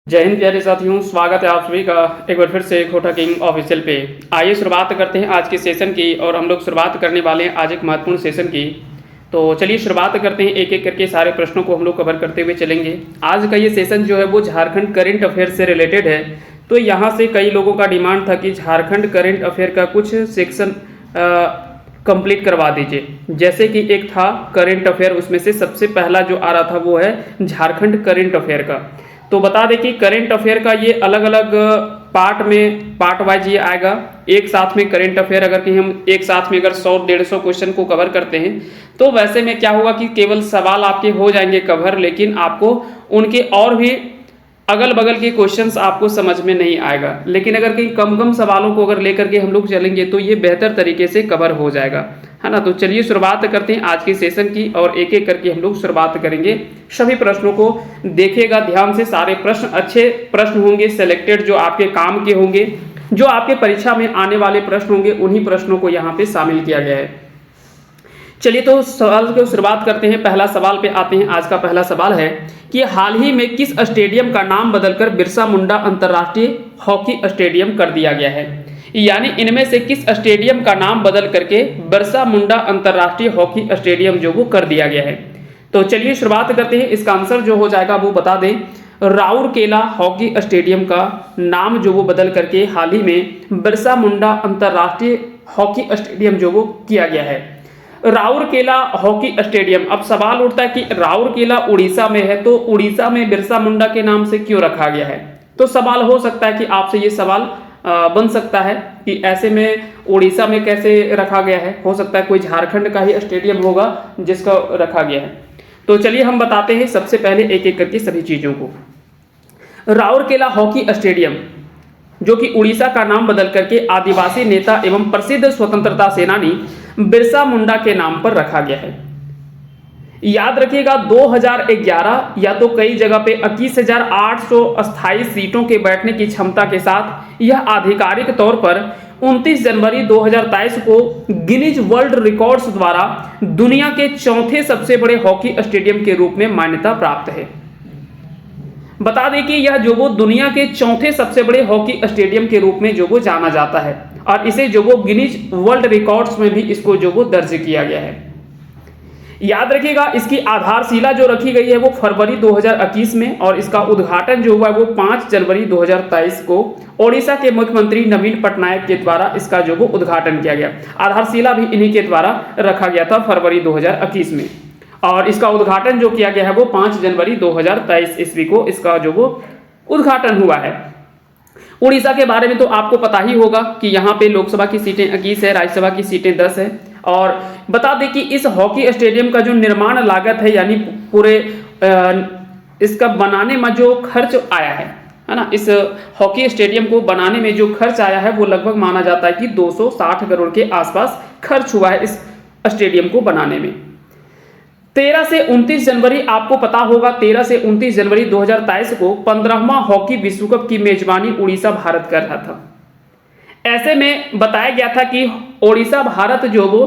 जय हिंद प्यारे साथियों, स्वागत है आप सभी का एक बार फिर से खोटा किंग ऑफिशियल पे। आइए शुरुआत करते हैं आज के सेशन की। और हम लोग शुरुआत करने वाले हैं आज एक महत्वपूर्ण सेशन की। तो चलिए शुरुआत करते हैं, एक एक करके सारे प्रश्नों को हम लोग कवर करते हुए चलेंगे। आज का ये सेशन जो है वो झारखंड करंट अफेयर से रिलेटेड है। तो यहाँ से कई लोगों का डिमांड था कि झारखंड करंट अफेयर का कुछ सेक्शन कंप्लीट करवा दीजिए। जैसे कि एक था करंट अफेयर, उसमें से सबसे पहला जो आ रहा था वो है झारखंड करंट अफेयर का। तो बता दें कि करंट अफेयर का ये अलग अलग पार्ट वाइज ये आएगा। एक साथ में करंट अफेयर अगर कि हम एक साथ में अगर 100-150 क्वेश्चन को कवर करते हैं तो वैसे में क्या होगा कि केवल सवाल आपके हो जाएंगे कवर, लेकिन आपको उनके और भी अगल बगल के क्वेश्चंस आपको समझ में नहीं आएगा। लेकिन अगर कहीं कम कम सवालों को अगर लेकर के हम लोग चलेंगे तो ये बेहतर तरीके से कवर हो जाएगा, है ना। तो चलिए शुरुआत करते हैं आज के सेशन की और एक एक करके हम लोग शुरुआत करेंगे। सभी प्रश्नों को देखिएगा ध्यान से, सारे प्रश्न अच्छे प्रश्न होंगे, सिलेक्टेड जो आपके काम के होंगे, जो आपके परीक्षा में आने वाले प्रश्न होंगे, उन्हीं प्रश्नों को यहाँ पे शामिल किया गया है। चलिए तो सवाल की शुरुआत करते हैं। पहला सवाल पे आते हैं। आज का पहला सवाल है कि हाल ही में किस स्टेडियम का नाम बदलकर बिरसा मुंडा अंतर्राष्ट्रीय हॉकी स्टेडियम कर दिया गया है। यानी इनमें से किस स्टेडियम का नाम बदल करके बिरसा मुंडा अंतर्राष्ट्रीय हॉकी स्टेडियम जो वो कर दिया गया है। तो चलिए शुरुआत करते हैं। इसका आंसर जो हो जाएगा वो बता दें, राउरकेला हॉकी स्टेडियम का नाम जो वो बदल करके हाल ही में बिरसा मुंडा अंतर्राष्ट्रीय हॉकी स्टेडियम जो वो किया गया है। Rourkela hockey stadium. अब सवाल उठता है कि राउरकेला उड़ीसा में है, तो उड़ीसा में बिरसा मुंडा के नाम से क्यों रखा गया है। तो सवाल हो सकता है कि आपसे ये सवाल बन सकता है कि ऐसे में उड़ीसा में कैसे रखा गया है। हो सकता है कोई झारखंड का ही स्टेडियम होगा जिसका रखा गया है। तो चलिए हम बताते हैं सबसे पहले एक एक करके सभी चीजों को। राउरकेला हॉकी स्टेडियम जो कि उड़ीसा का नाम बदल करके आदिवासी नेता एवं प्रसिद्ध स्वतंत्रता सेनानी बिरसा मुंडा के नाम पर रखा गया है। याद रखिएगा 2011 या तो कई जगह पे 21,800 अस्थायी सीटों के बैठने की क्षमता के साथ यह आधिकारिक तौर पर 29 जनवरी 2023 को गिनीज वर्ल्ड रिकॉर्ड्स द्वारा दुनिया के चौथे सबसे बड़े हॉकी स्टेडियम के रूप में मान्यता प्राप्त है। बता दें कि यह जो वो दुनिया के चौथे सबसे बड़े हॉकी स्टेडियम के रूप में जो वो जाना जाता है और इसे जो वो गिनीज वर्ल्ड रिकॉर्ड्स में भी इसको जो वो दर्ज किया गया है। याद रखिएगा इसकी आधारशिला जो रखी गई है वो फरवरी 2021 में और इसका उद्घाटन जो हुआ है वो 5 जनवरी 2023 को ओडिशा के मुख्यमंत्री नवीन पटनायक के द्वारा इसका जो वो उद्घाटन किया गया। आधारशिला भी इन्हीं के द्वारा रखा गया था फरवरी 2021 में और इसका उद्घाटन जो किया गया है वो 5 जनवरी 2023 ईस्वी को इसका जो वो उद्घाटन हुआ है। उड़ीसा के बारे में तो आपको पता ही होगा कि यहाँ पे लोकसभा की सीटें 21 है, राज्यसभा की सीटें 10 है। और बता दें कि इस हॉकी स्टेडियम का जो निर्माण लागत है यानी पूरे इसका बनाने में जो खर्च आया है ना, इस हॉकी स्टेडियम को बनाने में जो खर्च आया है वो लगभग माना जाता है कि 260 करोड़ के आसपास खर्च हुआ है इस स्टेडियम को बनाने में। 13 से 29 जनवरी आपको पता होगा 13 से 29 जनवरी 2023 को 15वां हॉकी विश्व कप की मेजबानी उड़ीसा भारत कर रहा था। ऐसे में बताया गया था कि ओडिशा भारत जो वो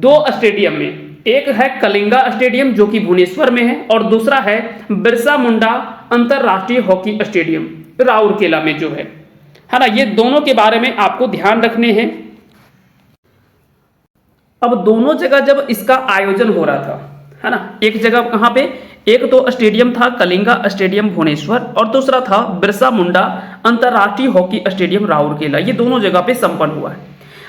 2 स्टेडियम में, एक है कलिंगा स्टेडियम जो कि भुवनेश्वर में है और दूसरा है बिरसा मुंडा अंतरराष्ट्रीय हॉकी स्टेडियम राउरकेला में जो है ना। ये दोनों के बारे में आपको ध्यान रखने हैं। अब दोनों जगह जब इसका आयोजन हो रहा था है ना, एक जगह कहाँ पे, एक तो स्टेडियम था कलिंगा स्टेडियम भुवनेश्वर और दूसरा था बिरसा मुंडा अंतरराष्ट्रीय हॉकी स्टेडियम राउरकेला। ये दोनों जगह पे संपन्न हुआ है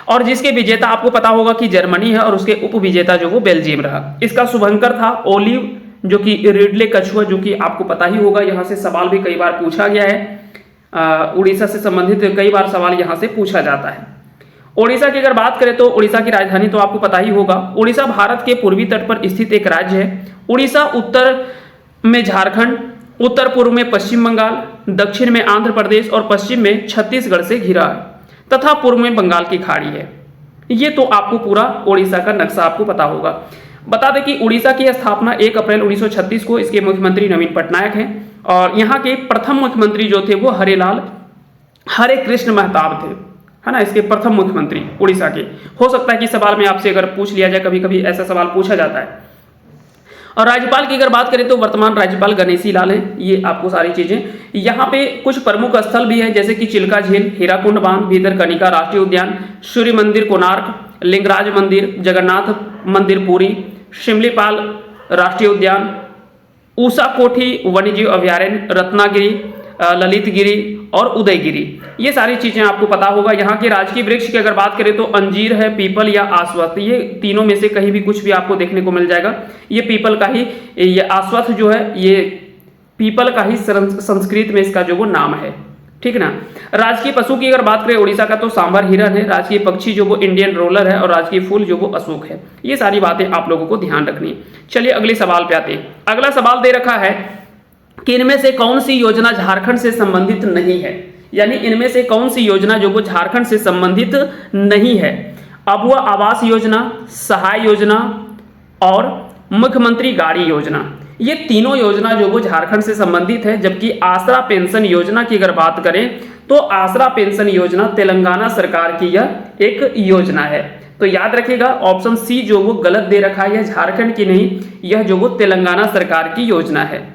और जिसके विजेता आपको पता होगा कि जर्मनी है और उसके उप विजेता जो वो बेल्जियम रहा। इसका शुभंकर था ओलिव जो कि रिडले कछुआ, जो कि आपको पता ही होगा, यहाँ से सवाल भी कई बार पूछा गया है। उड़ीसा से संबंधित कई बार सवाल यहाँ से पूछा जाता है। ओडिशा की अगर बात करें तो ओडिशा की राजधानी तो आपको पता ही होगा। ओडिशा भारत के पूर्वी तट पर स्थित एक राज्य है। उड़ीसा उत्तर में झारखंड, उत्तर पूर्व में पश्चिम बंगाल, दक्षिण में आंध्र प्रदेश और पश्चिम में छत्तीसगढ़ से घिरा है तथा पूर्व में बंगाल की खाड़ी है। ये तो आपको पूरा ओडिशा का नक्शा आपको पता होगा। बता दें कि उड़ीसा की स्थापना 1 अप्रैल 1936 को इसके मुख्यमंत्री नवीन पटनायक हैं और यहाँ के प्रथम मुख्यमंत्री जो थे वो हरे कृष्ण महताब थे, है ना। इसके प्रथम मुख्यमंत्री उड़ीसा के। हो सकता है कि सवाल में आपसे अगर पूछ लिया जाए, कभी कभी ऐसा सवाल पूछा जाता है। और राज्यपाल की अगर बात करें तो वर्तमान राज्यपाल गणेशी लाल हैं। ये आपको सारी चीजें, यहाँ पे कुछ प्रमुख स्थल भी है जैसे कि चिल्का झील, हीराकुंड बांध, भीतरकनिका राष्ट्रीय उद्यान, सूर्य मंदिर कोणार्क, लिंगराज मंदिर, जगन्नाथ मंदिर पुरी, शिमलीपाल राष्ट्रीय उद्यान, ऊषा कोठी वन्यजीव अभयारण्य, रत्नागिरी, ललितगिरी और उदयगिरी। ये सारी चीजें आपको पता होगा। यहाँ के राजकीय वृक्ष की अगर बात करें तो अंजीर है, पीपल या आश्वत्थ, ये तीनों में से कहीं भी कुछ भी आपको देखने को मिल जाएगा। ये पीपल का ही, ये आश्वत्थ जो है ये पीपल का ही संस्कृत में इसका जो वो नाम है, ठीक ना। राजकीय पशु की अगर बात करें उड़ीसा का तो सांबर हिरन है, राजकीय पक्षी जो वो इंडियन रोलर है और राजकीय फूल जो वो अशोक है। ये सारी बातें आप लोगों को ध्यान रखनी है। चलिए अगले सवाल पे आते हैं। अगला सवाल दे रखा है कि इनमें से कौन सी योजना झारखंड से संबंधित नहीं है, यानी इनमें से कौन सी योजना जो वो झारखंड से संबंधित नहीं है। अबुआ आवास योजना, सहाय योजना और मुख्यमंत्री गाड़ी योजना, ये तीनों योजना जो वो झारखंड से संबंधित है। जबकि आसरा पेंशन योजना की अगर बात करें तो आसरा पेंशन योजना तेलंगाना सरकार की यह एक योजना है। तो याद रखिएगा ऑप्शन सी जो वो गलत दे रखा है, यह झारखंड की नहीं, यह जो वो तेलंगाना सरकार की योजना है।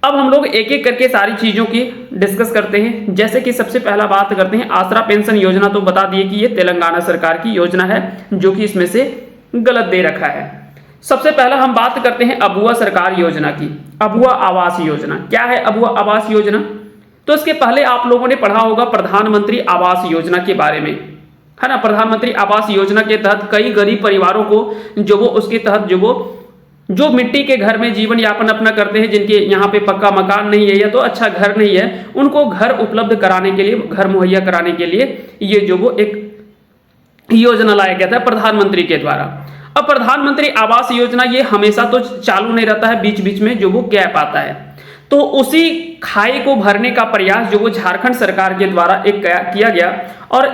अब हम लोग एक एक करके सारी चीजों की डिस्कस करते हैं। जैसे कि सबसे पहला बात करते हैं आसरा पेंशन योजना, तो बता दिए कि ये तेलंगाना सरकार की योजना है जो कि इसमें से गलत दे रखा है। सबसे पहला हम बात करते हैं अबुआ सरकार योजना की। अबुआ आवास योजना क्या है? अबुआ आवास योजना, तो इसके पहले आप लोगों ने पढ़ा होगा प्रधानमंत्री आवास योजना के बारे में, है ना। प्रधानमंत्री आवास योजना के तहत कई गरीब परिवारों को जो वो उसके तहत जो मिट्टी के घर में जीवन यापन अपना करते हैं, जिनके यहाँ पे पक्का मकान नहीं है या तो अच्छा घर नहीं है, उनको घर उपलब्ध कराने के लिए, घर मुहैया कराने के लिए ये जो वो एक योजना लाया गया था प्रधानमंत्री के द्वारा। अब प्रधानमंत्री आवास योजना ये हमेशा तो चालू नहीं रहता है, बीच बीच में जो वो गैप आता है। तो उसी खाई को भरने का प्रयास जो वो झारखंड सरकार के द्वारा एक किया गया और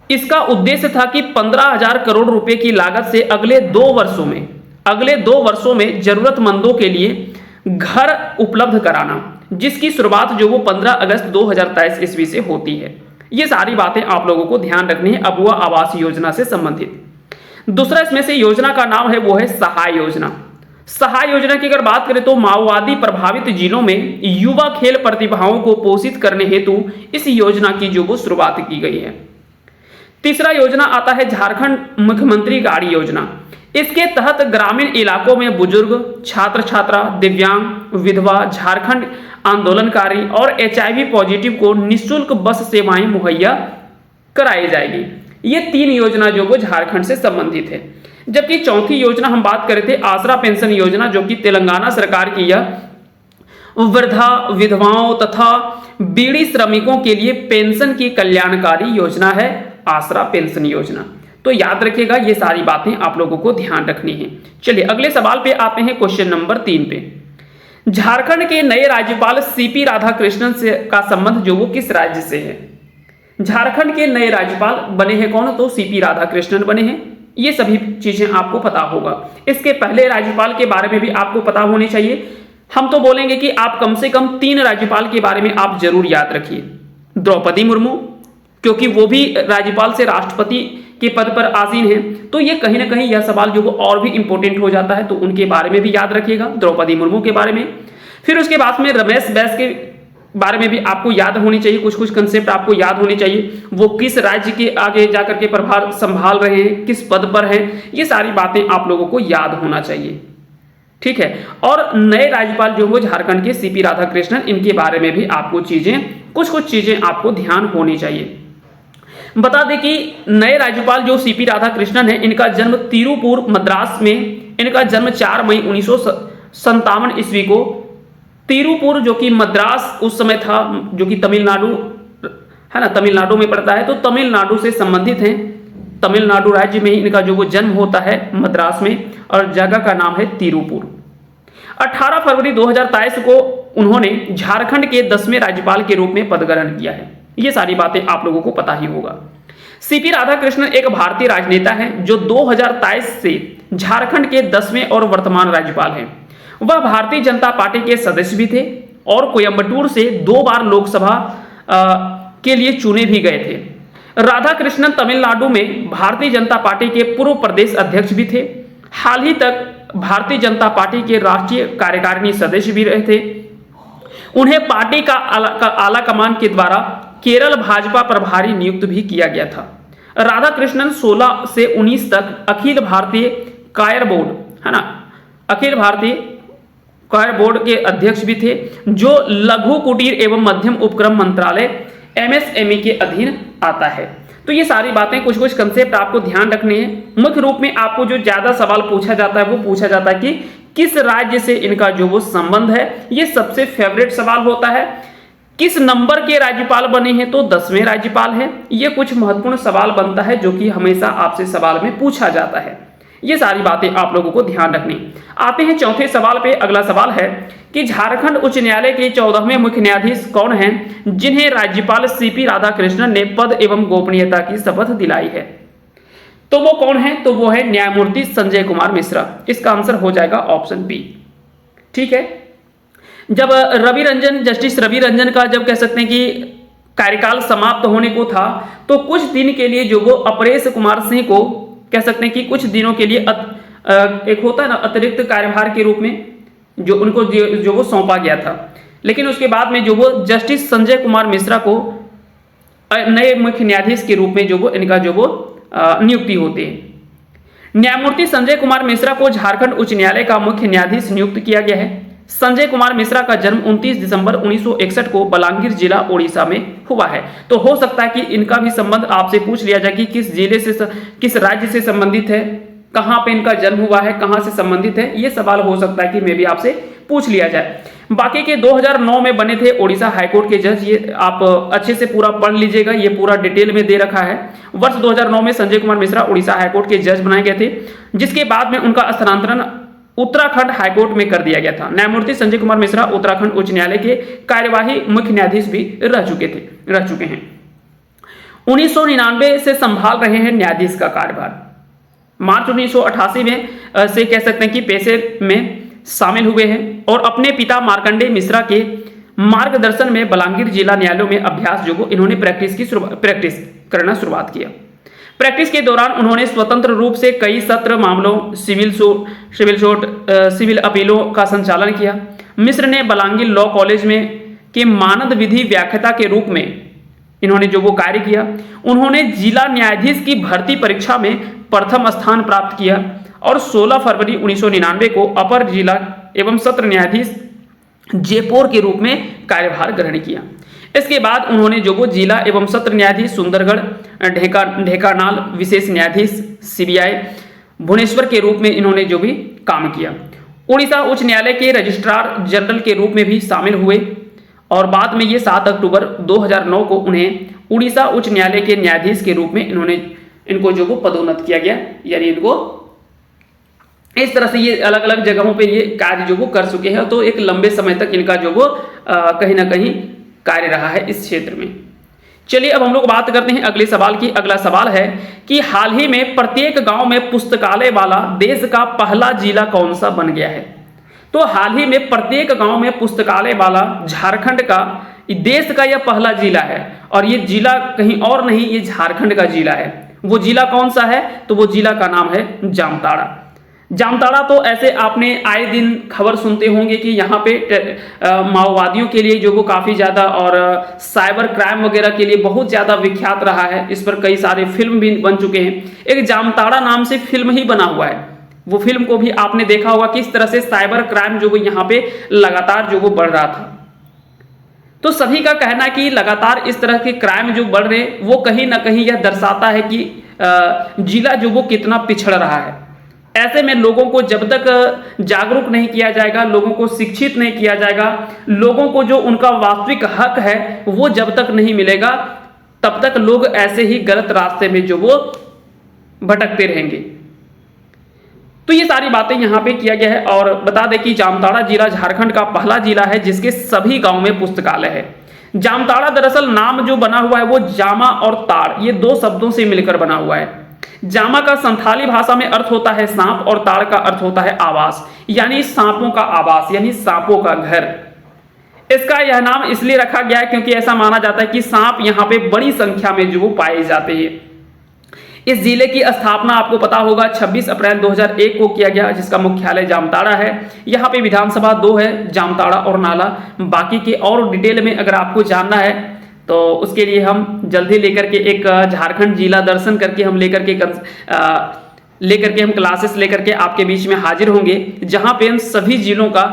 इसका उद्देश्य था कि 15,000 करोड़ रुपए की लागत से अगले 2 वर्षों में जरूरतमंदों के लिए घर उपलब्ध कराना, जिसकी शुरुआत जो वो 15 अगस्त 2023 ईस्वी से होती है। ये सारी बातें आप लोगों को ध्यान रखनी है अबुआ आवास योजना से संबंधित। दूसरा इसमें से योजना का नाम है वो है सहाय योजना। सहाय योजना की अगर बात करें तो माओवादी प्रभावित जिलों में युवा खेल प्रतिभाओं को पोषित करने हेतु इस योजना की जो वो शुरुआत की गई है। तीसरा योजना आता है झारखंड मुख्यमंत्री गाड़ी योजना। इसके तहत ग्रामीण इलाकों में बुजुर्ग, छात्र छात्रा, दिव्यांग, विधवा, झारखंड आंदोलनकारी और HIV पॉजिटिव को निःशुल्क बस सेवाएं मुहैया कराई जाएगी। ये 3 योजना जो वो झारखंड से संबंधित है। जबकि चौथी योजना हम बात कर रहे थे आसरा पेंशन योजना, जो कि तेलंगाना सरकार की यह वृद्धा, विधवाओं तथा बीड़ी श्रमिकों के लिए पेंशन की कल्याणकारी योजना है आसरा पेंशन योजना। तो याद रखिएगा ये सारी बातें आप लोगों को ध्यान रखनी है। चलिए अगले सवाल पे आते हैं, क्वेश्चन नंबर 3 पे। झारखंड के नए राज्यपाल CP राधाकृष्णन से का संबंध जो वो किस राज्य से है? झारखंड के नए राज्यपाल बने हैं कौन? तो CP राधाकृष्णन बने हैं। ये सभी चीजें आपको पता होगा। इसके पहले राज्यपाल के बारे में भी आपको पता होनी चाहिए। हम तो बोलेंगे कि आप कम से कम 3 राज्यपाल के बारे में आप जरूर याद रखिए। द्रौपदी मुर्मू, क्योंकि वो भी राज्यपाल से राष्ट्रपति के पद पर आसीन है, तो ये कहीं ना कहीं यह सवाल जो वो और भी इंपॉर्टेंट हो जाता है, तो उनके बारे में भी याद रखिएगा, द्रौपदी मुर्मू के बारे में। फिर उसके बाद में रमेश बैस के बारे में भी आपको याद होनी चाहिए, कुछ कंसेप्ट आपको याद होने चाहिए। वो किस राज्य के आगे जाकर के प्रभार संभाल रहे हैं, किस पद पर हैं, ये सारी बातें आप लोगों को याद होना चाहिए, ठीक है। और नए राज्यपाल जो वो झारखंड के CP राधाकृष्णन, इनके बारे में भी आपको कुछ चीजें आपको ध्यान होनी चाहिए। बता दें कि नए राज्यपाल जो CP राधाकृष्णन है, इनका जन्म तिरुपुर मद्रास में, इनका जन्म 4 मई 1957 ईस्वी को तिरुपुर जो कि मद्रास उस समय था, जो कि तमिलनाडु है ना, तमिलनाडु में पड़ता है, तो तमिलनाडु से संबंधित हैं। तमिलनाडु राज्य में ही इनका जो वो जन्म होता है मद्रास में, और जगह का नाम है तिरुपुर। 18 फरवरी 2023 को उन्होंने झारखंड के 10वें राज्यपाल के रूप में पद ग्रहण किया है। ये सारी बातें आप लोगों को पता ही होगा। CP राधाकृष्णन एक भारतीय राजनेता हैं जो 2023 से झारखंड के 10वें और वर्तमान राज्यपाल हैं। वह भारतीय जनता पार्टी के सदस्य भी थे और कोयंबटूर से 2 बार लोकसभा के लिए चुने भी गए थे। राधाकृष्णन तमिलनाडु में भारतीय जनता पार्टी के पूर्व प्रदेश अध्यक्ष भी थे। हाल ही तक भारतीय जनता पार्टी के राष्ट्रीय कार्यकारिणी सदस्य भी रहे थे। उन्हें पार्टी का आला कमान के द्वारा केरल भाजपा प्रभारी नियुक्त भी किया गया था। राधाकृष्णन 16 से 19 तक अखिल भारतीय कायर बोर्ड, है ना, अखिल भारतीय कायर बोर्ड के अध्यक्ष भी थे, जो लघु कुटीर एवं मध्यम उपक्रम मंत्रालय MSME के अधीन आता है। तो ये सारी बातें, कुछ कुछ कंसेप्ट आपको ध्यान रखने हैं। मुख्य रूप में आपको जो ज्यादा सवाल पूछा जाता है वो पूछा जाता है कि किस राज्य से इनका जो वो संबंध है, ये सबसे फेवरेट सवाल होता है। किस नंबर के राज्यपाल बने हैं, तो 10वें राज्यपाल हैं। ये कुछ महत्वपूर्ण सवाल बनता है जो कि हमेशा आपसे सवाल में पूछा जाता है। ये सारी बातें आप लोगों को ध्यान रखनी। आते हैं चौथे सवाल पे। अगला सवाल है कि झारखंड उच्च न्यायालय के 14वें मुख्य न्यायाधीश कौन हैं जिन्हें राज्यपाल CP राधाकृष्णन ने पद एवं गोपनीयता की शपथ दिलाई है? तो वो कौन है? तो वो है न्यायमूर्ति संजय कुमार मिश्रा। इसका आंसर हो जाएगा ऑप्शन बी। ठीक है, जब जस्टिस रवि रंजन का जब कह सकते हैं कि कार्यकाल समाप्त होने को था, तो कुछ दिन के लिए जो वो अपरेश कुमार सिंह को कह सकते हैं कि कुछ दिनों के लिए एक होता है ना अतिरिक्त कार्यभार के रूप में जो उनको जो वो सौंपा गया था। लेकिन उसके बाद में जो वो जस्टिस संजय कुमार मिश्रा को नए मुख्य न्यायाधीश के रूप में जो वो इनका जो वो नियुक्ति होती है। न्यायमूर्ति संजय कुमार मिश्रा को झारखंड उच्च न्यायालय का मुख्य न्यायाधीश नियुक्त किया गया है। संजय कुमार मिश्रा का जन्म 29 दिसंबर 1961 को बलांगीर जिला ओडिशा में हुआ है। तो हो सकता है कि इनका भी संबंध आपसे पूछ लिया जाए कि किस जिले से, किस राज्य से संबंधित है, कहां पे इनका जन्म हुआ है, कहां से संबंधित है। ये सवाल हो सकता है कि मे भी आपसे पूछ लिया जाए। बाकी के 2009 में बने थे ओडिशा हाईकोर्ट के जज। ये आप अच्छे से पूरा पढ़ लीजिएगा, ये पूरा डिटेल में दे रखा है। वर्ष 2009 में संजय कुमार मिश्रा ओडिशा हाईकोर्ट के जज बनाए गए थे, जिसके बाद में उनका स्थानांतरण उत्तराखंड हाईकोर्ट में कर दिया गया था। न्यायमूर्ति संजय कुमार मिश्रा उत्तराखंड उच्च न्यायालय के कार्यवाही मुख्य न्यायाधीश भी रह चुके हैं। 1999 से संभाल रहे हैं न्यायाधीश का कार्यभार। मार्च 1988 में से कह सकते हैं कि पेशे में शामिल हुए हैं और अपने पिता मार्कंडेय मिश्रा के मार्गदर्शन में बलांगीर जिला न्यायालयों में अभ्यास जो इन्होंने प्रैक्टिस करना शुरुआत किया। प्रैक्टिस के दौरान उन्होंने स्वतंत्र रूप से कई सत्र मामलों, सिविल अपीलों का संचालन किया। मिश्र ने बलांगीर लॉ कॉलेज में के मानद विधि व्याख्याता के रूप में इन्होंने जो वो कार्य किया। उन्होंने जिला न्यायाधीश की भर्ती परीक्षा में प्रथम स्थान प्राप्त किया और 16 फरवरी 1999 को अपर जिला एवं सत्र न्यायाधीश जयपुर के रूप में कार्यभार ग्रहण किया। इसके बाद उन्होंने जो वो जिला एवं सत्र न्यायाधीश सुंदरगढ़, ढेकानाल, विशेष न्यायाधीश CBI भुवनेश्वर के रूप में इन्होंने जो भी काम किया। उड़ीसा उच्च न्यायालय के रजिस्ट्रार जनरल के रूप में भी शामिल हुए और बाद में ये 7 अक्टूबर 2009 को उन्हें उड़ीसा उच्च न्यायालय के न्यायाधीश के रूप में इनको जो वो पदोन्नत किया गया। यानी इनको इस तरह से ये अलग अलग जगहों पे ये कार्य जो वो कर चुके हैं। तो एक लंबे समय तक इनका जो वो कहीं ना कहीं कार्य रहा है इस क्षेत्र में। चलिए अब हम लोग बात करते हैं अगले सवाल की। अगला सवाल है कि हाल ही में प्रत्येक गांव में पुस्तकालय वाला देश का पहला जिला कौन सा बन गया है? तो हाल ही में प्रत्येक गांव में पुस्तकालय वाला झारखंड का देश का यह पहला जिला है और ये जिला कहीं और नहीं, ये झारखंड का जिला है। वो जिला कौन सा है? तो वो जिला का नाम है जामताड़ा। जामताड़ा तो ऐसे आपने आए दिन खबर सुनते होंगे कि यहाँ पे माओवादियों के लिए जो वो काफ़ी ज़्यादा और साइबर क्राइम वगैरह के लिए बहुत ज़्यादा विख्यात रहा है। इस पर कई सारे फिल्म भी बन चुके हैं। एक जामताड़ा नाम से फिल्म ही बना हुआ है। वो फिल्म को भी आपने देखा होगा किस तरह से साइबर क्राइम जो वो यहाँ पे लगातार जो वो बढ़ रहा था। तो सभी का कहना है कि लगातार इस तरह के क्राइम जो बढ़ रहे हैं वो कहीं ना कहीं यह दर्शाता है कि जिला जो वो कितना पिछड़ रहा है। ऐसे में लोगों को जब तक जागरूक नहीं किया जाएगा, लोगों को शिक्षित नहीं किया जाएगा, लोगों को जो उनका वास्तविक हक है वो जब तक नहीं मिलेगा, तब तक लोग ऐसे ही गलत रास्ते में जो वो भटकते रहेंगे। तो ये सारी बातें यहाँ पे किया गया है। और बता दें कि जामताड़ा जिला झारखंड का पहला जिला है जिसके सभी गांव में पुस्तकालय है। जामताड़ा दरअसल नाम जो बना हुआ है वो जामा और ताड़, ये 2 शब्दों से मिलकर बना हुआ है। जामा का संथाली भाषा में अर्थ होता है सांप और ताड़ का अर्थ होता है आवास, यानी सांपों का आवास, यानी सांपों का घर। इसका यह नाम इसलिए रखा गया है क्योंकि ऐसा माना जाता है कि सांप यहाँ पे बड़ी संख्या में जो वो पाए जाते हैं। इस जिले की स्थापना आपको पता होगा 26 अप्रैल 2001 को किया गया, जिसका मुख्यालय जामताड़ा है। यहाँ पे विधानसभा 2 है, जामताड़ा और नाला। बाकी के और डिटेल में अगर आपको जानना है तो उसके लिए हम जल्दी लेकर के एक झारखंड जिला दर्शन करके हम लेकर के हम क्लासेस लेकर के आपके बीच में हाजिर होंगे, जहाँ पे हम सभी जिलों का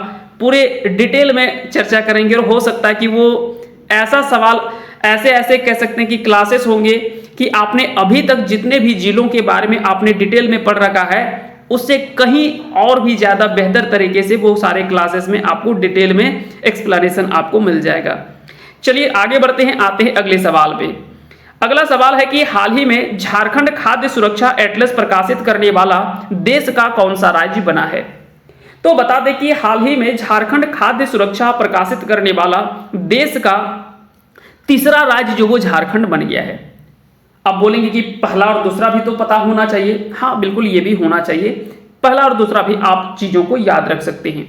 पूरे डिटेल में चर्चा करेंगे। और हो सकता है कि वो ऐसा सवाल ऐसे कह सकते हैं कि क्लासेस होंगे कि आपने अभी तक जितने भी जिलों के बारे में आपने डिटेल में पढ़ रखा है उससे कहीं और भी ज्यादा बेहतर तरीके से वो सारे क्लासेस में आपको डिटेल में एक्सप्लेनेशन आपको मिल जाएगा। चलिए आगे बढ़ते हैं, आते हैं अगले सवाल पे। अगला सवाल है कि हाल ही में झारखंड खाद्य सुरक्षा एटलस प्रकाशित करने वाला देश का कौन सा राज्य बना है? तो बता दें कि हाल ही में झारखंड खाद्य सुरक्षा प्रकाशित करने वाला देश का तीसरा राज्य जो वो झारखंड बन गया है। अब बोलेंगे कि पहला और दूसरा भी तो पता होना चाहिए। हाँ बिल्कुल, ये भी होना चाहिए, पहला और दूसरा भी आप चीजों को याद रख सकते हैं।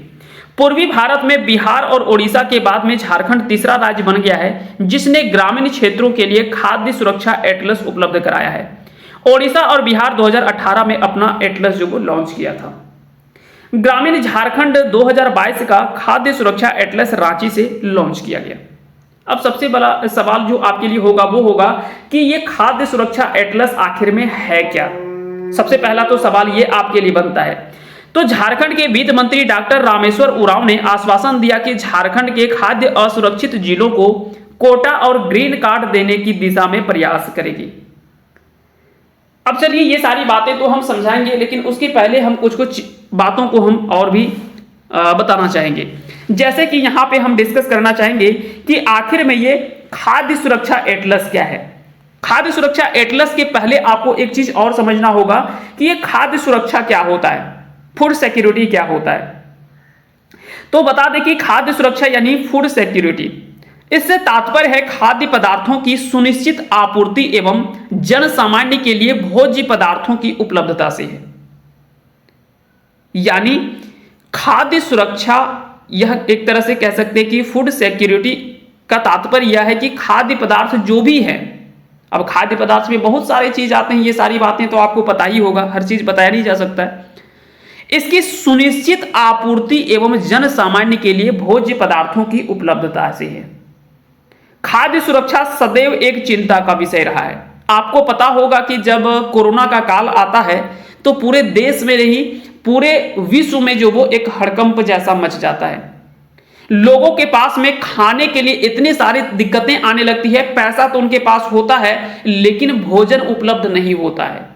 पूर्वी भारत में बिहार और ओडिशा के बाद में झारखंड तीसरा राज्य बन गया है, जिसने ग्रामीण क्षेत्रों के लिए खाद्य सुरक्षा एटलस उपलब्ध कराया है। ओडिशा और बिहार 2018 में अपना एटलस जो वो लॉन्च किया था। ग्रामीण झारखंड 2022 का खाद्य सुरक्षा एटलस रांची से लॉन्च किया गया। अब सबसे बड़ा सवाल जो आपके लिए होगा वो होगा कि ये खाद्य सुरक्षा एटलस आखिर में है क्या। सबसे पहला तो सवाल ये आपके लिए बनता है। तो झारखंड के वित्त मंत्री डॉक्टर रामेश्वर उरांव ने आश्वासन दिया कि झारखंड के खाद्य असुरक्षित जिलों को कोटा और ग्रीन कार्ड देने की दिशा में प्रयास करेगी। अब चलिए ये सारी बातें तो हम समझाएंगे, लेकिन उसके पहले हम कुछ बातों को हम और भी बताना चाहेंगे। जैसे कि यहाँ पे हम डिस्कस करना चाहेंगे कि आखिर में ये खाद्य सुरक्षा एटलस क्या है। खाद्य सुरक्षा एटलस के पहले आपको एक चीज और समझना होगा कि ये खाद्य सुरक्षा क्या होता है, फूड सिक्योरिटी क्या होता है। तो बता दें कि खाद्य सुरक्षा यानी फूड सिक्योरिटी, इससे तात्पर्य है खाद्य पदार्थों की सुनिश्चित आपूर्ति एवं जन सामान्य के लिए भोज्य पदार्थों की उपलब्धता से है। यानी खाद्य सुरक्षा यह एक तरह से कह सकते हैं कि फूड सिक्योरिटी का तात्पर्य यह है कि खाद्य पदार्थ जो भी है, अब खाद्य पदार्थ में बहुत सारे चीज आते हैं, ये सारी बातें तो आपको पता ही होगा, हर चीज बताया नहीं जा सकता है। इसकी सुनिश्चित आपूर्ति एवं जन सामान्य के लिए भोज्य पदार्थों की उपलब्धता से है। खाद्य सुरक्षा सदैव एक चिंता का विषय रहा है। आपको पता होगा कि जब कोरोना का काल आता है तो पूरे देश में नहीं पूरे विश्व में जो वो एक हड़कंप जैसा मच जाता है। लोगों के पास में खाने के लिए इतनी सारी दिक्कतें आने लगती है, पैसा तो उनके पास होता है लेकिन भोजन उपलब्ध नहीं होता है।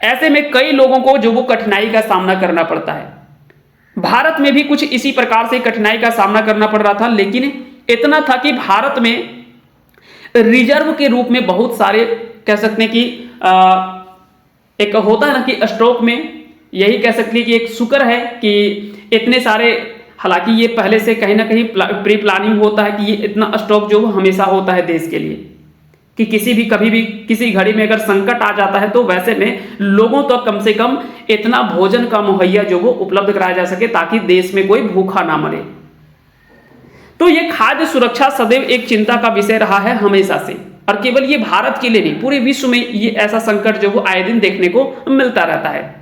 ऐसे में कई लोगों को जो वो कठिनाई का सामना करना पड़ता है। भारत में भी कुछ इसी प्रकार से कठिनाई का सामना करना पड़ रहा था, लेकिन इतना था कि भारत में रिजर्व के रूप में बहुत सारे कह सकते हैं कि एक होता है ना कि स्टॉक में, यही कह सकते हैं कि एक शुक्र है कि इतने सारे, हालांकि ये पहले से कहीं ना कहीं प्री प्लानिंग होता है कि ये इतना स्टॉक जो हमेशा होता है देश के लिए कि किसी भी कभी भी किसी घड़ी में अगर संकट आ जाता है तो वैसे में लोगों तक कम से कम इतना भोजन का मुहैया जो वो उपलब्ध कराया जा सके ताकि देश में कोई भूखा ना मरे। तो ये खाद्य सुरक्षा सदैव एक चिंता का विषय रहा है हमेशा से, और केवल ये भारत के लिए नहीं पूरे विश्व में ये ऐसा संकट जो वो आए दिन देखने को मिलता रहता है।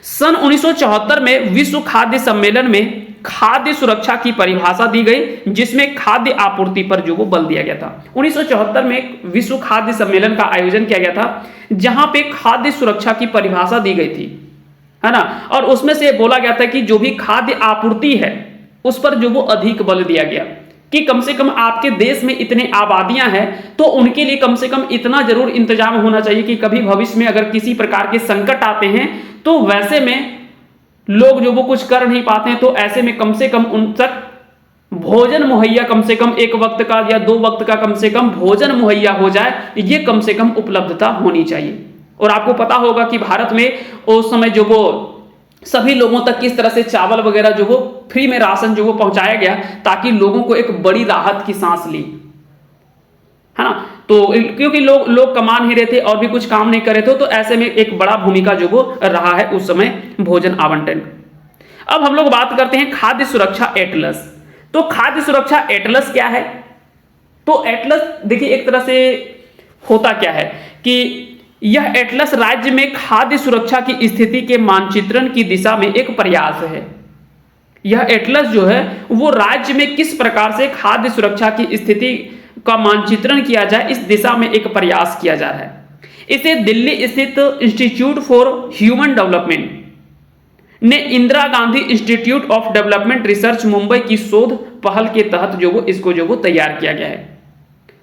सन 1974 में विश्व खाद्य सम्मेलन में खाद्य सुरक्षा की परिभाषा दी गई, जिसमें खाद्य आपूर्ति पर जो वो बल दिया गया था। 1974 में विश्व खाद्य सम्मेलन का आयोजन किया गया था, जहां पे खाद्य सुरक्षा की परिभाषा दी गई थी, है ना। और उसमें से बोला गया था कि जो भी खाद्य आपूर्ति है उस पर जो वो अधिक बल दिया गया कि कम से कम आपके देश में इतने आबादियां हैं तो उनके लिए कम से कम इतना जरूर इंतजाम होना चाहिए कि कभी भविष्य में अगर किसी प्रकार के संकट आते हैं तो वैसे में लोग जो वो कुछ कर नहीं पाते हैं, तो ऐसे में कम से कम उन तक भोजन मुहैया कम से कम एक वक्त का या 2 वक्त का कम से कम भोजन मुहैया हो जाए, ये कम से कम उपलब्धता होनी चाहिए। और आपको पता होगा कि भारत में उस समय जो वो सभी लोगों तक किस तरह से चावल वगैरह जो वो फ्री में राशन जो वो पहुंचाया गया ताकि लोगों को एक बड़ी राहत की सांस ली, है ना। तो क्योंकि लोग कमा नहीं रहे थे और भी कुछ काम नहीं कर रहे थे, तो ऐसे में एक बड़ा भूमिका जो वो रहा है उस समय भोजन आवंटन। अब हम लोग बात करते हैं खाद्य सुरक्षा एटलस। तो खाद्य सुरक्षा एटलस क्या है? तो एटलस देखिए एक तरह से होता क्या है कि यह एटलस राज्य में खाद्य सुरक्षा की स्थिति के मानचित्रण की दिशा में एक प्रयास है। यह एटलस जो है वो राज्य में किस प्रकार से खाद्य सुरक्षा की स्थिति का मानचित्रण किया जाए इस दिशा में एक प्रयास किया जा रहा है। इसे दिल्ली स्थित इंस्टीट्यूट फॉर ह्यूमन डेवलपमेंट ने Indira Gandhi institute of development research Mumbai की शोध पहल के तहत जो वो इसको जो वो तैयार किया गया है।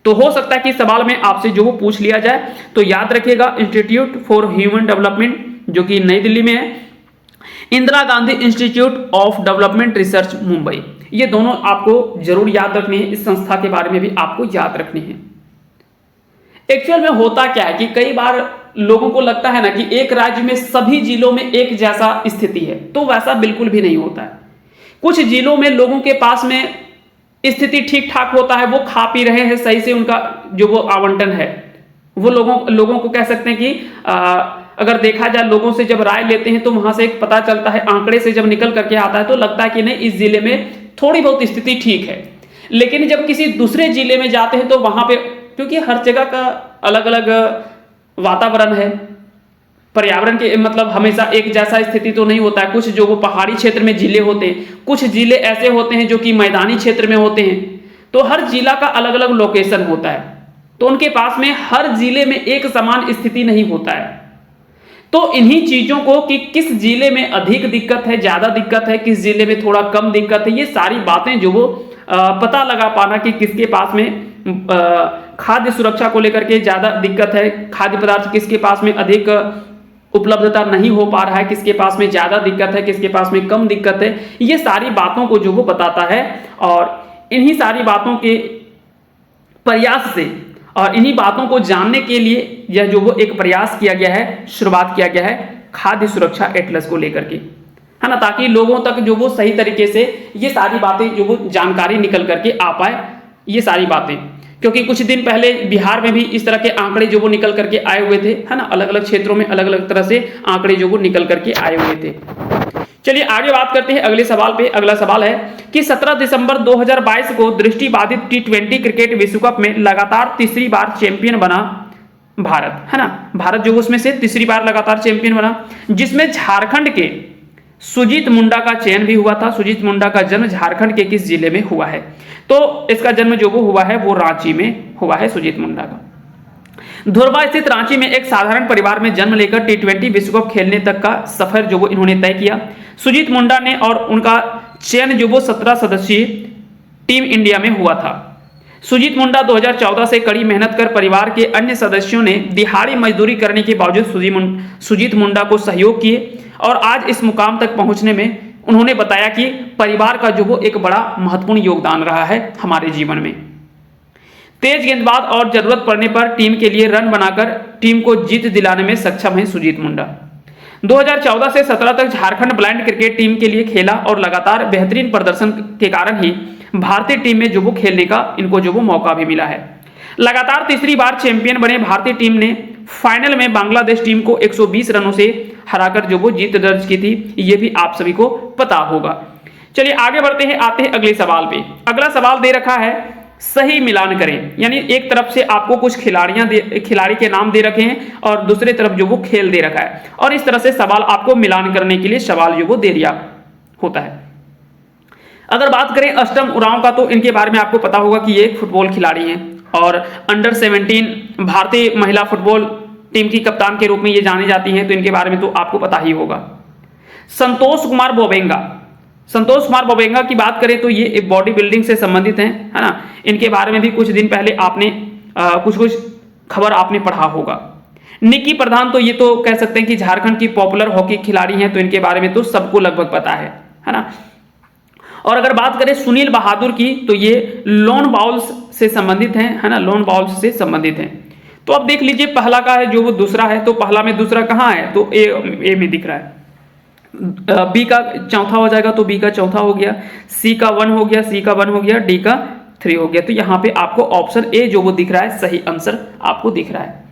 तो हो सकता है कि सवाल में आपसे जो वो पूछ लिया जाए, तो याद रखिएगा इंस्टीट्यूट फॉर ह्यूमन डेवलपमेंट जो कि नई दिल्ली में है, Indira Gandhi institute of development research Mumbai, ये दोनों आपको जरूर याद रखनी है। इस संस्था के बारे में भी आपको याद रखनी है। एक्चुअल में होता क्या है कि कई बार लोगों को लगता है ना कि एक राज्य में सभी जिलों में एक जैसा स्थिति है, तो वैसा बिल्कुल भी नहीं होता है। कुछ जिलों में लोगों के पास में स्थिति ठीक ठाक होता है, वो खा पी रहे हैं सही से, उनका जो वो आवंटन है वो लोगों को कह सकते हैं कि अगर देखा जाए लोगों से जब राय लेते हैं तो वहां से एक पता चलता है, आंकड़े से जब निकल करके आता है तो लगता है कि नहीं इस जिले में थोड़ी बहुत स्थिति ठीक है। लेकिन जब किसी दूसरे जिले में जाते हैं तो वहां पे, क्योंकि हर जगह का अलग अलग वातावरण है, पर्यावरण के मतलब हमेशा एक जैसा स्थिति तो नहीं होता है। कुछ जो वो पहाड़ी क्षेत्र में जिले होते हैं, कुछ जिले ऐसे होते हैं जो कि मैदानी क्षेत्र में होते हैं, तो हर जिला का अलग अलग लोकेशन होता है, तो उनके पास में हर जिले में एक समान स्थिति नहीं होता है। तो इन्हीं चीजों को कि किस जिले में अधिक दिक्कत है, ज्यादा दिक्कत है, किस जिले में थोड़ा कम दिक्कत है, ये सारी बातें जो वो पता लगा पाना कि किसके पास में खाद्य सुरक्षा को लेकर के ज्यादा दिक्कत है, खाद्य पदार्थ किसके पास में अधिक उपलब्धता नहीं हो पा रहा है, किसके पास में ज्यादा दिक्कत है, किसके पास में कम दिक्कत है, ये सारी बातों को जो वो बताता है। और इन्हीं सारी बातों के प्रयास से और इन्हीं बातों को जानने के लिए यह जो वो एक प्रयास किया गया है, शुरुआत किया गया है खाद्य सुरक्षा एटलस को लेकर के, है ना, ताकि लोगों तक जो वो सही तरीके से ये सारी बातें जो वो जानकारी निकल करके आ पाए, ये सारी बातें। क्योंकि कुछ दिन पहले बिहार में भी इस तरह के आंकड़े जो वो निकल करके आए हुए थे, है ना, अलग अलग क्षेत्रों में अलग अलग तरह से आंकड़े जो वो निकल करके आए हुए थे। चलिए आगे बात करते हैं अगले सवाल पे। अगला सवाल है कि 17 दिसंबर 2022 को दृष्टिबाधित T20 क्रिकेट विश्व कप में लगातार तीसरी बार चैंपियन बना भारत, है ना। भारत जो उसमें से तीसरी बार लगातार चैंपियन बना, जिसमें झारखंड के सुजीत मुंडा का चयन भी हुआ था। सुजीत मुंडा का जन्म झारखंड के किस जिले में हुआ है? तो इसका जन्म जो वो हुआ है वो रांची में हुआ है सुजीत मुंडा का। धुरवा स्थित रांची में एक साधारण परिवार में जन्म लेकर T20 विश्व कप खेलने तक का सफर जो वो इन्होंने तय किया। सुजीत मुंडा ने और उनका चयन जो वो 17 सदस्यीय टीम इंडिया में हुआ था। सुजीत मुंडा 2014 से कड़ी मेहनत कर परिवार के अन्य सदस्यों ने दिहाड़ी मजदूरी करने के बावजूद सुजीत मुंडा को सहयोग किए और आज इस मुकाम तक पहुंचने में उन्होंने बताया कि परिवार का जो वो एक बड़ा महत्वपूर्ण योगदान रहा है हमारे जीवन में। तेज गेंदबाज और जरूरत पड़ने पर टीम के लिए रन बनाकर टीम को जीत दिलाने में सक्षम है सुजीत मुंडा। 2014 से 17 तक झारखंड ब्लाइंड क्रिकेट टीम के लिए खेला और लगातार बेहतरीन प्रदर्शन के कारण ही भारतीय टीम में जो वो खेलने का इनको जो वो मौका भी मिला है। लगातार तीसरी बार चैंपियन बने भारतीय टीम ने फाइनल में बांग्लादेश टीम को 120 रनों से हराकर जो वो जीत दर्ज की थी, ये भी आप सभी को पता होगा। चलिए आगे बढ़ते हैं, आते हैं अगले सवाल पे। अगला सवाल दे रखा है सही मिलान करें, यानी एक तरफ से आपको कुछ खिलाड़ी के नाम दे रखे हैं और दूसरे तरफ जो वो खेल दे रखा है, और इस तरह से सवाल आपको मिलान करने के लिए सवाल जो वो दे दिया होता है। अगर बात करें अष्टम उरांव का, तो इनके बारे में आपको पता होगा कि ये एक फुटबॉल खिलाड़ी हैं और अंडर 17 भारतीय महिला फुटबॉल टीम की कप्तान के रूप में ये जानी जाती हैं, तो इनके बारे में तो आपको पता ही होगा। संतोष कुमार बोबेंगा की बात करें तो ये एक बॉडी बिल्डिंग से संबंधित हैं, है ना। इनके बारे में भी कुछ दिन पहले आपने कुछ खबर आपने पढ़ा होगा। निक्की प्रधान, तो ये तो कह सकते हैं कि झारखंड की पॉपुलर हॉकी खिलाड़ी हैं, तो इनके बारे में तो सबको लगभग पता है ना। और अगर बात करें सुनील बहादुर की, तो ये लॉन बाउल्स से संबंधित हैं, है ना, लॉन बाउल्स से संबंधित हैं। तो अब देख लीजिए पहला का है जो वो दूसरा है, तो पहला में दूसरा कहाँ है, तो ए में दिख रहा है। बी का चौथा हो जाएगा तो बी का चौथा हो गया, सी का 1 हो गया, सी का 1 हो गया, डी का 3 हो गया। तो यहाँ पे आपको ऑप्शन ए जो वो दिख रहा है सही आंसर आपको दिख रहा है।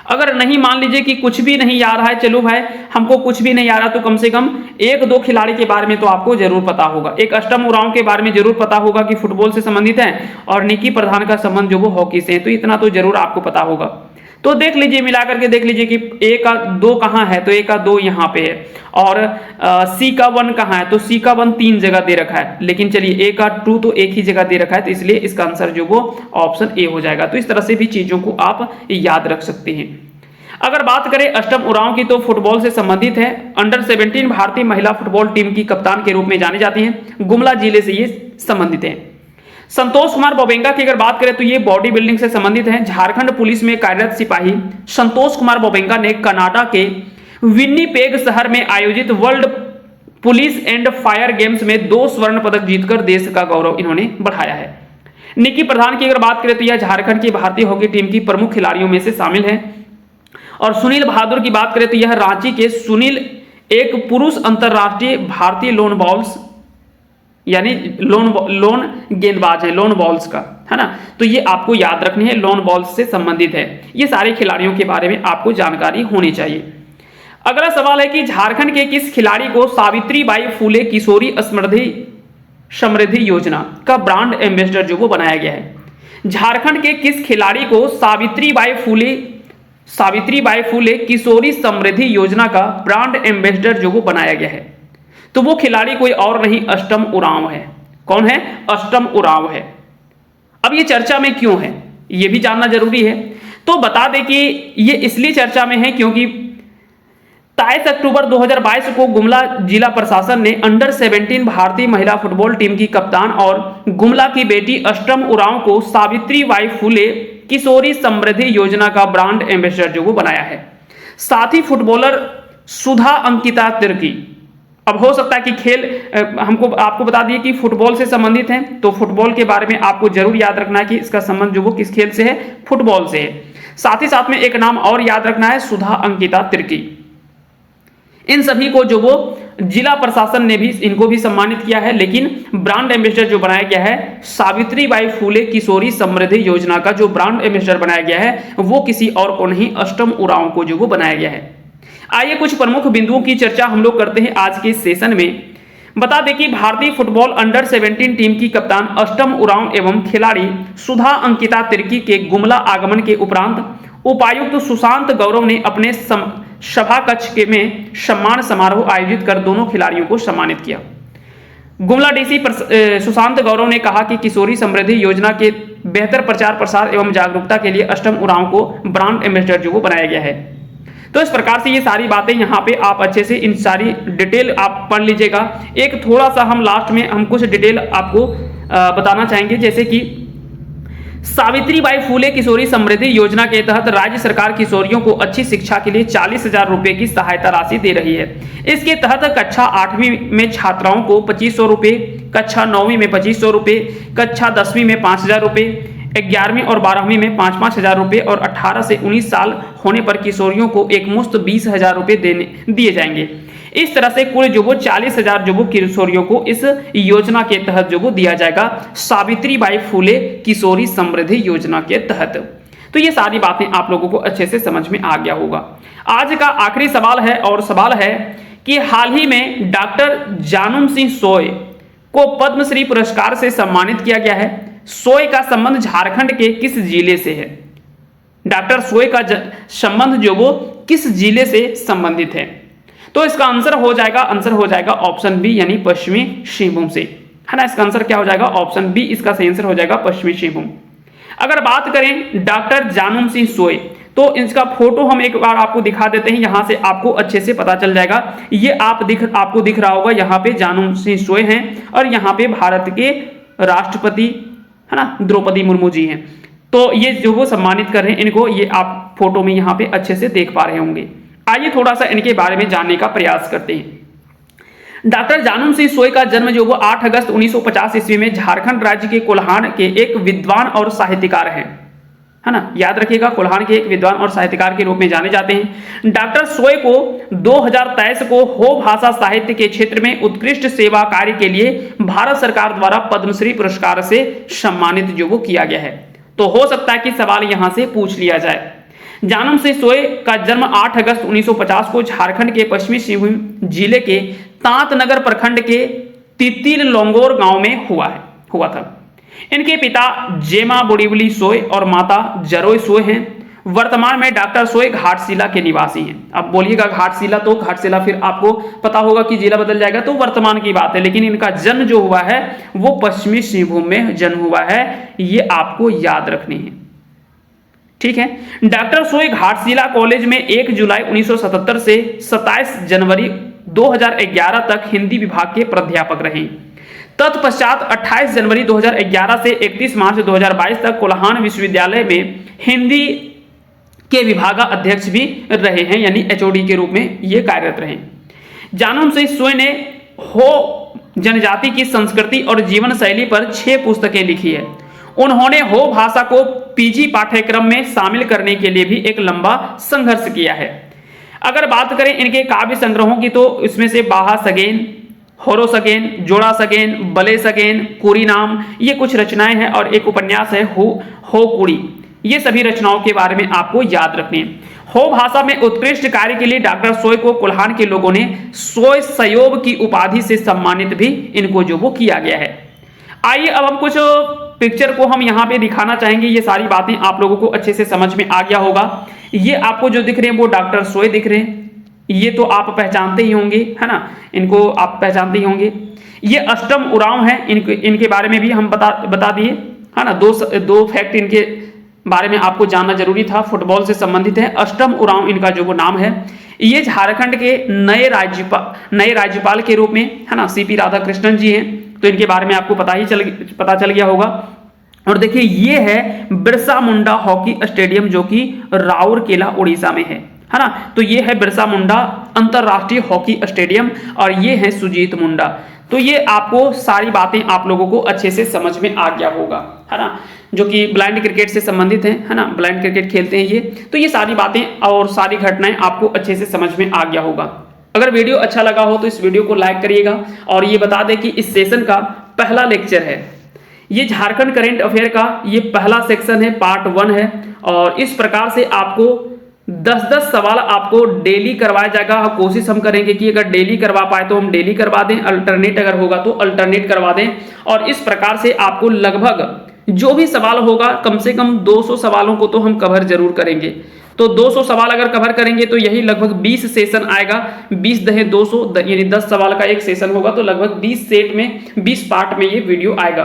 अगर नहीं मान लीजिए कि कुछ भी नहीं आ रहा है, चलो भाई हमको कुछ भी नहीं आ रहा, तो कम से कम 1-2 खिलाड़ी के बारे में तो आपको जरूर पता होगा। एक अष्टम उरांव के बारे में जरूर पता होगा कि फुटबॉल से संबंधित है, और निक्की प्रधान का संबंध जो वो हॉकी से है, तो इतना तो जरूर आपको पता होगा। तो देख लीजिए, मिलाकर के देख लीजिए कि ए का 2 कहाँ है, तो ए का 2 यहाँ पे है, और सी का 1 कहाँ है, तो सी का 1 3 जगह दे रखा है, लेकिन चलिए ए का 2 तो एक ही जगह दे रखा है, तो इसलिए इसका आंसर जो वो ऑप्शन ए हो जाएगा। तो इस तरह से भी चीजों को आप याद रख सकते हैं। अगर बात करें अष्टम उरांव की, तो फुटबॉल से संबंधित है। अंडर 17 भारतीय महिला फुटबॉल टीम की कप्तान के रूप में जानी जाती हैं, गुमला जिले से ये संबंधित है। संतोष कुमार बोबेंगा की अगर बात करें तो ये बॉडी बिल्डिंग से संबंधित हैं। झारखंड पुलिस में कार्यरत सिपाही संतोष कुमार बोबेंगा ने कनाडा के विन्नीपेग शहर में आयोजित world police and fire games में 2 स्वर्ण पदक जीतकर देश का गौरव इन्होंने बढ़ाया है। निकी प्रधान की अगर बात करें तो यह झारखंड की भारतीय हॉकी टीम की प्रमुख खिलाड़ियों में से शामिल है। और सुनील बहादुर की बात करें तो यह रांची के सुनील एक पुरुष अंतरराष्ट्रीय भारतीय लोन बॉल्स यानी लोन गेंदबाज है, लोन बॉल्स का, है ना। तो ये आपको याद रखनी है, लोन बॉल्स से संबंधित है। ये सारे खिलाड़ियों के बारे में आपको जानकारी होनी चाहिए। अगला सवाल है कि झारखंड के किस खिलाड़ी को सावित्रीबाई फुले किशोरी समृद्धि योजना का ब्रांड एम्बेसडर जो वो बनाया गया है। झारखंड के किस खिलाड़ी को सावित्रीबाई फुले किशोरी समृद्धि योजना का ब्रांड एम्बेसडर जो वो बनाया गया है? तो वो खिलाड़ी कोई और नहीं, अष्टम उरांव है। कौन है? अष्टम उरांव है। अब ये चर्चा में क्यों है ये भी जानना जरूरी है। तो बता दें कि ये इसलिए चर्चा में है क्योंकि 23 अक्टूबर 2022 को गुमला जिला प्रशासन ने अंडर 17 भारतीय महिला फुटबॉल टीम की कप्तान और गुमला की बेटी अष्टम उरांव को सावित्रीबाई फुले किशोरी समृद्धि योजना का ब्रांड एम्बेसडर जो वो बनाया है। साथ ही फुटबॉलर सुधा अंकिता तिर्की, अब हो सकता है कि खेल आपको बता दिए कि फुटबॉल से संबंधित हैं, तो फुटबॉल के बारे में आपको जरूर याद रखना है कि इसका संबंध जो वो किस खेल से है, फुटबॉल से है। साथ ही साथ में एक नाम और याद रखना है, सुधा अंकिता तिर्की। इन सभी को जो वो जिला प्रशासन ने भी इनको भी सम्मानित किया है, लेकिन ब्रांड एम्बेसडर जो बनाया गया है सावित्रीबाई फुले किशोरी समृद्धि योजना का जो ब्रांड एम्बेसडर बनाया गया है वो किसी और को नहीं, अष्टम उरांव को जो वो बनाया गया है। आइए कुछ प्रमुख बिंदुओं की चर्चा हम लोग करते हैं आज के सेशन में। बता दें कि भारतीय फुटबॉल अंडर 17 टीम की कप्तान अष्टम उरांव एवं खिलाड़ी सुधा अंकिता तिर्की के गुमला आगमन के उपरांत उपायुक्त सुशांत गौरव ने अपने सभा कक्ष में सम्मान समारोह आयोजित कर दोनों खिलाड़ियों को सम्मानित किया। गुमला डीसी सुशांत गौरव ने कहा कि किशोरी समृद्धि योजना के बेहतर प्रचार प्रसार एवं जागरूकता के लिए अष्टम उरांव को ब्रांड एम्बेसडर जो वो बनाया गया है। तो इस प्रकार से ये सारी बातें यहाँ पे आप अच्छे से इन सारी डिटेल आप पढ़ लीजिएगा। एक थोड़ा सा हम लास्ट में हम कुछ डिटेल आपको बताना चाहेंगे, जैसे कि सावित्रीबाई फुले किशोरी समृद्धि योजना के तहत राज्य सरकार किशोरियों को अच्छी शिक्षा के लिए 40,000 रुपए की सहायता राशि दे रही है। इसके तहत कक्षा 8वीं में छात्राओं को 2500 रुपए, कक्षा 9वीं में 2500 रुपए, कक्षा 10वीं में 5,000 रुपए, 11वीं और 12वीं में 5,000 रुपए और 18 से 19 साल होने पर किशोरियों को एक मुश्त 20,000 रुपए दिए जाएंगे। इस तरह से कुल जो वो 40,000 जो वो किशोरियों को इस योजना के तहत जो वो दिया जाएगा, सावित्रीबाई फुले किशोरी समृद्धि योजना के तहत। तो ये सारी बातें आप लोगों को अच्छे से समझ में आ गया होगा। आज का आखिरी सवाल है, और सवाल है कि हाल ही में डॉक्टर जानूम सिंह सोय को पद्मश्री पुरस्कार से सम्मानित किया गया है। सोय का संबंध झारखंड के किस जिले से है? डॉक्टर सोय का संबंध जो वो किस जिले से संबंधित है? तो इसका आंसर हो जाएगा ऑप्शन बी यानी पश्चिमी सिंहभूम से, है ना। इसका आंसर क्या हो जाएगा? ऑप्शन बी इसका सही आंसर हो जाएगा पश्चिमी सिंहभूम। अगर बात करें डॉक्टर जानूम सिंह सोय, तो इसका फोटो हम एक बार आपको दिखा देते हैं, यहां से आपको अच्छे से पता चल जाएगा। ये आपको दिख रहा होगा, यहाँ पे जानूम सिंह सोय हैं और यहाँ पे भारत के राष्ट्रपति, है ना, द्रौपदी मुर्मू जी हैं। तो ये जो वो सम्मानित कर रहे हैं इनको, ये आप फोटो में यहाँ पे अच्छे से देख पा रहे होंगे। आइए थोड़ा सा इनके बारे में जानने का प्रयास करते हैं। डॉक्टर जानूम सिंह सोय का जन्म जो वो 8 अगस्त 1950 ईस्वी में झारखंड राज्य के कोल्हान के एक विद्वान और साहित्यकार हैं, है ना। याद रखिएगा, कोल्हान के एक विद्वान और साहित्यकार के रूप में जाने जाते हैं। डॉक्टर सोय को 2023 को हो भाषा साहित्य के क्षेत्र में उत्कृष्ट सेवा कार्य के लिए भारत सरकार द्वारा पद्मश्री पुरस्कार से सम्मानित जो वो किया गया है। तो हो सकता है कि सवाल यहां से पूछ लिया जाए। जानूम सिंह सोय का जन्म 8 अगस्त 1950 को झारखंड के पश्चिमी सिंहभूम जिले के तांतनगर प्रखंड के तितिल लोंगोर गांव में हुआ था। इनके पिता जेमा बुड़ीबली सोय और माता जरोय सोय हैं। वर्तमान में डॉक्टर सोय घाटशिला के निवासी हैं। अब बोलिएगा घाटशिला, तो घाटशिला फिर आपको पता होगा कि जिला बदल जाएगा, तो वर्तमान की बात है, लेकिन इनका जन्म जो हुआ है वो पश्चिमी सिंहभूम में जन्म हुआ है, ये आपको याद रखनी है। ठीक है। डॉक्टर सोय घाटशिला कॉलेज में 1 जुलाई 1977 से 27 जनवरी 2011 तक हिंदी विभाग के प्राध्यापक रहे। तत्पश्चात 28 जनवरी 2011 से 31 मार्च 2022 तक कोल्हान विश्वविद्यालय में हिंदी के विभागाध्यक्ष भी रहे हैं, यानी एचओडी के रूप में ये कार्यरत रहे। जानम सिंह सोय ने हो जनजाति की संस्कृति और जीवन शैली पर 6 पुस्तकें लिखी है। उन्होंने हो भाषा को पीजी पाठ्यक्रम में शामिल करने के लिए भी एक लंबा संघर्ष किया है। अगर बात करें इनके काव्य संग्रहों की, तो इसमें से बाहा सगेन, होरो सगेन, जोड़ा सगेन, बले सगेन, कुरी नाम, ये कुछ रचनाएं हैं, और एक उपन्यास है हो कुड़ी। ये सभी रचनाओं के बारे में आपको याद रखनी है। हो भाषा में उत्कृष्ट कार्य के लिए डॉक्टर सोय को कोल्हान के लोगों ने सोय सयोग की उपाधि से सम्मानित भी इनको जो वो किया गया है। आइए अब हम कुछ पिक्चर को हम यहाँ पे दिखाना चाहेंगे। ये सारी बातें आप लोगों को अच्छे से समझ में आ गया होगा। ये आपको जो दिख रहे हैं वो डॉक्टर सोय दिख रहे हैं, ये तो आप पहचानते ही होंगे, है ना, इनको आप पहचानते ही होंगे। ये अष्टम उरांव है, इनके बारे में भी हम बता दिए, है ना। दो फैक्ट इनके बारे में आपको जानना जरूरी था, फुटबॉल से संबंधित है। अष्टम उरांव इनका जो वो नाम है। ये झारखंड के नए राज्यपाल के रूप में, है ना, सीपी राधाकृष्णन जी हैं, तो इनके बारे में आपको पता चल गया होगा। और देखिए ये है बिरसा मुंडा हॉकी स्टेडियम, जो कि राउरकेला उड़ीसा में है ना। तो ये है बिरसा मुंडा अंतरराष्ट्रीय हॉकी स्टेडियम, और ये है सुजीत मुंडा। तो ये आपको सारी बातें आप लोगों को अच्छे से समझ में आ गया होगा, है ना, जो कि ब्लाइंड क्रिकेट से संबंधित है ना, ब्लाइंड क्रिकेट खेलते हैं ये। तो ये सारी बातें और सारी घटनाएं आपको अच्छे से समझ में आ गया होगा। अगर वीडियो अच्छा लगा हो तो इस वीडियो को लाइक करिएगा, और ये बता दें कि इस सेशन का पहला लेक्चर है, ये झारखंड करेंट अफेयर का ये पहला सेक्शन है, पार्ट 1 है। और इस प्रकार से आपको 10-10 सवाल आपको डेली करवाया जाएगा। कोशिश हम करेंगे कि अगर डेली करवा पाए तो हम डेली करवा दें, अल्टरनेट अगर होगा तो अल्टरनेट करवा दें। और इस प्रकार से आपको लगभग जो भी सवाल होगा, कम से कम 200 सवालों को तो हम कवर जरूर करेंगे। तो 200 सवाल अगर कवर करेंगे तो यही लगभग 20 सेशन आएगा। 20 दहे 200, यानी 10 सवाल का एक सेशन होगा, तो लगभग 20 सेट में 20 पार्ट में ये वीडियो आएगा।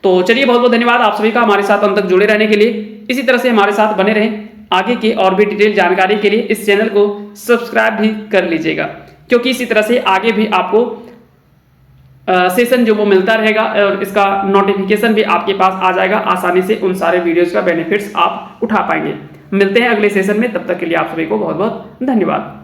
तो चलिए, बहुत बहुत धन्यवाद आप सभी का हमारे साथ अंत तक जुड़े रहने के लिए। इसी तरह से हमारे साथ बने रहें। आगे की और भी डिटेल जानकारी के लिए इस चैनल को सब्सक्राइब भी कर लीजिएगा, क्योंकि इसी तरह से आगे भी आपको सेशन जो वो मिलता रहेगा, और इसका नोटिफिकेशन भी आपके पास आ जाएगा। आसानी से उन सारे वीडियोस का बेनिफिट्स आप उठा पाएंगे। मिलते हैं अगले सेशन में, तब तक के लिए आप सभी को बहुत बहुत धन्यवाद।